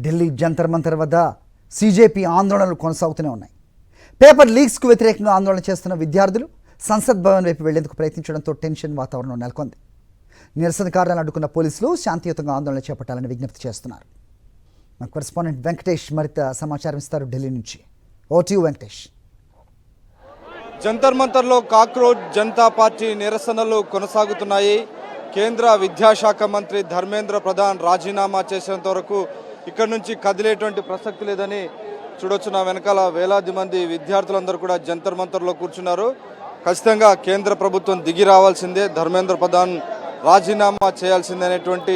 ఢిల్లీ జంతర్ మంతర్ వద్ద సీజేపీ ఆందోళనలు కొనసాగుతూనే ఉన్నాయి. పేపర్ లీక్స్కు వ్యతిరేకంగా ఆందోళన చేస్తున్న విద్యార్థులు సంసద్ భవన్ వైపు వెళ్లేందుకు ప్రయత్నించడంతో టెన్షన్ వాతావరణం నెలకొంది. నిరసనకారులను అడ్డుకున్న పోలీసులు శాంతియుతంగా ఆందోళన చేపట్టాలని విజ్ఞప్తి చేస్తున్నారు. మా కరెస్పాండెంట్ వెంకటేష్ మరింత సమాచారం ఇస్తారు ఢిల్లీ నుంచి. ఓటీ వెంకటేష్. జంతర్ మంతర్లో కాక్రోచ్ జనతా పార్టీ నిరసనలు కొనసాగుతున్నాయి. కేంద్ర విద్యాశాఖ మంత్రి ధర్మేంద్ర ప్రధాన్ రాజీనామా చేసేంత వరకు ఇక్కడ నుంచి కదిలేటువంటి ప్రసక్తి లేదని చూడొచ్చు. నా వెనకాల వేలాది మంది విద్యార్థులందరూ కూడా జంతర్ మంతర్లో కూర్చున్నారు. ఖచ్చితంగా కేంద్ర ప్రభుత్వం దిగి రావాల్సిందే, ధర్మేంద్ర ప్రధాన్ రాజీనామా చేయాల్సిందే అనేటువంటి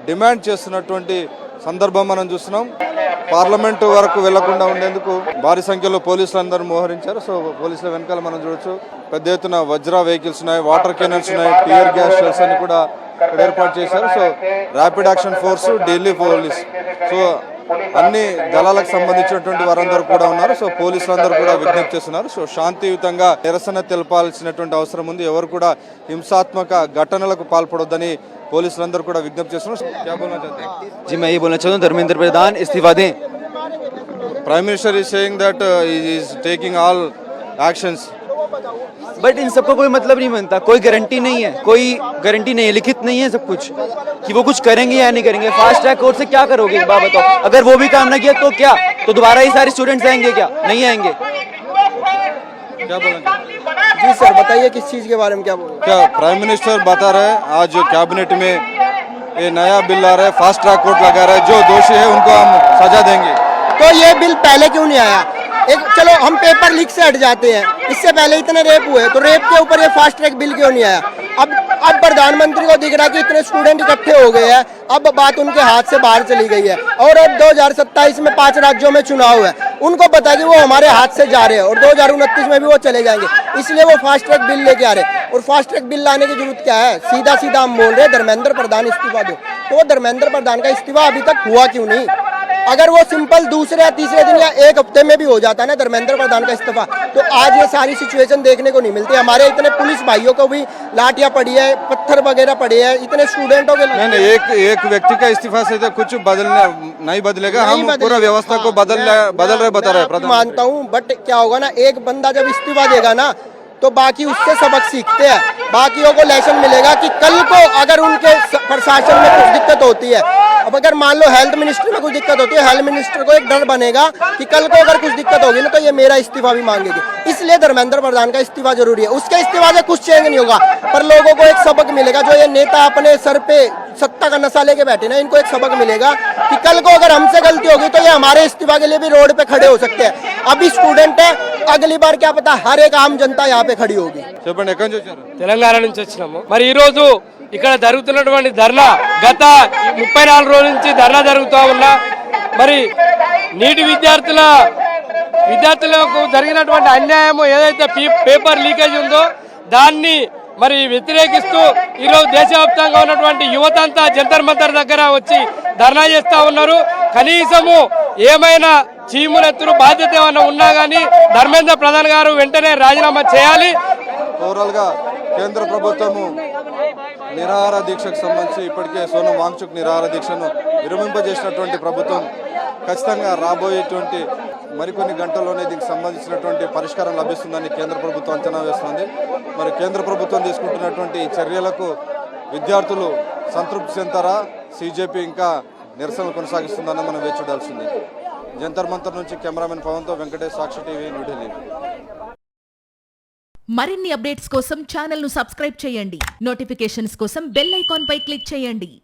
డిమాండ్ చేస్తున్నటువంటి సందర్భం మనం చూస్తున్నాం. పార్లమెంటు వరకు వెళ్లకుండా ఉండేందుకు భారీ సంఖ్యలో పోలీసులందరూ మోహరించారు. సో పోలీసుల వెనకాల మనం చూడొచ్చు పెద్ద ఎత్తున వజ్రా వెహికల్స్ ఉన్నాయి, వాటర్ కెనల్స్ ఉన్నాయి, టియర్ గ్యాస్ షెల్స్ అని కూడా ఏర్పాటు చేశారు. So rapid action force, Delhi police, so అన్ని దళాలకు సంబంధించినటువంటి వారందరూ కూడా ఉన్నారు. సో పోలీసులందరూ కూడా విజ్ఞప్తి చేస్తున్నారు. సో శాంతియుతంగా నిరసన తెలపాల్సినటువంటి అవసరం ఉంది. ఎవరు కూడా హింసాత్మక ఘటనలకు పాల్పడొద్దని పోలీసులందరూ కూడా విజ్ఞప్తి చేస్తున్నారు. जी मैं ये बोलना चाहता हूँ धर्मेंद्र प्रधान इस्तीफा दें. Prime minister is saying that he is taking all actions, but in सबका कोई मतलब नहीं बनता. कोई गारंटी नहीं है, कोई गारंटी नहीं है, लिखित नहीं है सब कुछ कि वो कुछ करेंगे या नहीं करेंगे. फास्ट ट्रैक कोर्ट से क्या करोगे एक बात बताओ. अगर वो भी काम ना किया तो क्या, तो दोबारा ही सारे स्टूडेंट्स आएंगे क्या? नहीं आएंगे. क्या बोलेंगे? जी सर बताइए किस चीज के बारे में क्या बोल. क्या प्राइम मिनिस्टर बता रहे हैं आज कैबिनेट में ये नया बिल आ रहा है, फास्ट ट्रैक कोर्ट लगा रहा है, जो दोषी है उनको हम सजा देंगे. तो ये बिल पहले क्यों नहीं आया? एक चलो हम पेपर लीक से हट जाते हैं, इससे पहले इतने रेप हुए तो रेप के ऊपर ये फास्ट ट्रैक बिल क्यों नहीं आया? अब प्रधानमंत्री को दिख रहा है कि इतने स्टूडेंट इकट्ठे हो गए हैं, अब बात उनके हाथ से बाहर चली गई है. और अब 2027 में 5 राज्यों में चुनाव है, उनको पता है कि वो हमारे हाथ से जा रहे हैं और 2029 में भी वो चले जाएंगे, इसलिए वो फास्ट ट्रैक बिल लेके आ रहे हैं. और फास्ट ट्रैक बिल लाने की जरूरत क्या है? सीधा सीधा हम बोल रहे हैं धर्मेंद्र प्रधान इस्तीफा दो. तो वो धर्मेंद्र प्रधान का इस्तीफा अभी तक हुआ क्यों नहीं? अगर वो सिंपल दूसरे या तीसरे दिन या एक हफ्ते में भी हो जाता है ना धर्मेंद्र प्रधान का इस्तीफा, तो आज ये सारी सिचुएशन देखने को नहीं मिलती. हमारे इतने पुलिस भाइयों को भी लाठियां पड़ी है, पत्थर वगैरह पड़े हैं, इतने स्टूडेंटों के नहीं, एक व्यक्ति का इस्तीफा से तो कुछ बदलना नहीं बदलेगा. हम पूरा व्यवस्था को बदल रहे बता रहे हैं. मानता हूँ, बट क्या होगा ना, एक बंदा जब इस्तीफा देगा ना तो बाकी उससे सबक सीखते हैं, बाकियों को लेसन मिलेगा कि कल को अगर उनके प्रशासन में कुछ दिक्कत होती है, अब अगर मान लो हेल्थ मिनिस्ट्री में कुछ दिक्कत होती है, हेल्थ मिनिस्टर को एक डर बनेगा कि कल को अगर कुछ दिक्कत होगी ना तो ये मेरा इस्तीफा भी मांगेगी. इसलिए धर्मेंद्र प्रधान का इस्तीफा जरूरी है. उसके इस्तीफा से कुछ चेंज नहीं होगा, पर लोगों को एक सबक मिलेगा. जो ये नेता अपने सर पे सत्ता का नशा लेके बैठे ना, इनको एक सबक मिलेगा कि कल को अगर हमसे गलती होगी तो ये हमारे इस्तीफा के लिए भी रोड पे खड़े हो सकते हैं. अभी स्टूडेंट है, अगली बार क्या पता हर एक आम जनता यहाँ पे खड़ी होगी. తెలంగాణ నుంచి వచ్చినాము. మరి ఈ రోజు ఇక్కడ జరుగుతున్నటువంటి ధర్నా గత 34 రోజుల నుంచి ధర్నా జరుగుతూ ఉన్నా, మరి నీటి విద్యార్థులకు జరిగినటువంటి అన్యాయం ఏదైతే పేపర్ లీకేజ్ ఉందో దాన్ని మరి వ్యతిరేకిస్తూ ఈరోజు దేశవ్యాప్తంగా ఉన్నటువంటి యువత అంతా జంతర్ మంతర్ దగ్గర వచ్చి ధర్నా చేస్తూ ఉన్నారు. కనీసము ఏమైనా చీమునెత్తురు బాధ్యత ఏమైనా ఉన్నా కానీ ధర్మేంద్ర ప్రధాన్ గారు వెంటనే రాజీనామా చేయాలి. ఓవరాల్ గా కేంద్ర ప్రభుత్వము నిరాహార దీక్షకు సంబంధించి ఇప్పటికే సోనం వాంగ్చుక్ నిరాహార దీక్షను విరమింపజేసినటువంటి ప్రభుత్వం ఖచ్చితంగా రాబోయేటువంటి మరికొన్ని గంటల్లోనే దీనికి సంబంధించినటువంటి పరిష్కారం లభిస్తుందని కేంద్ర ప్రభుత్వం అంచనా వేస్తుంది. మరి కేంద్ర ప్రభుత్వం తీసుకుంటున్నటువంటి చర్యలకు విద్యార్థులు సంతృప్తి చెందారా, సీజేపీ ఇంకా నిరసనలు కొనసాగిస్తుందని మనం వేచి చూడాల్సింది. జంతర్ మంతర్ నుంచి కెమెరామెన్ పవన్తో వెంకటేష్, సాక్షి టీవీ, న్యూఢిల్లీ. మరిన్ని అప్డేట్స్ కోసం ఛానల్ ను సబ్స్క్రైబ్ చేయండి. నోటిఫికేషన్స్ కోసం బెల్ ఐకాన్ పై క్లిక్ చేయండి.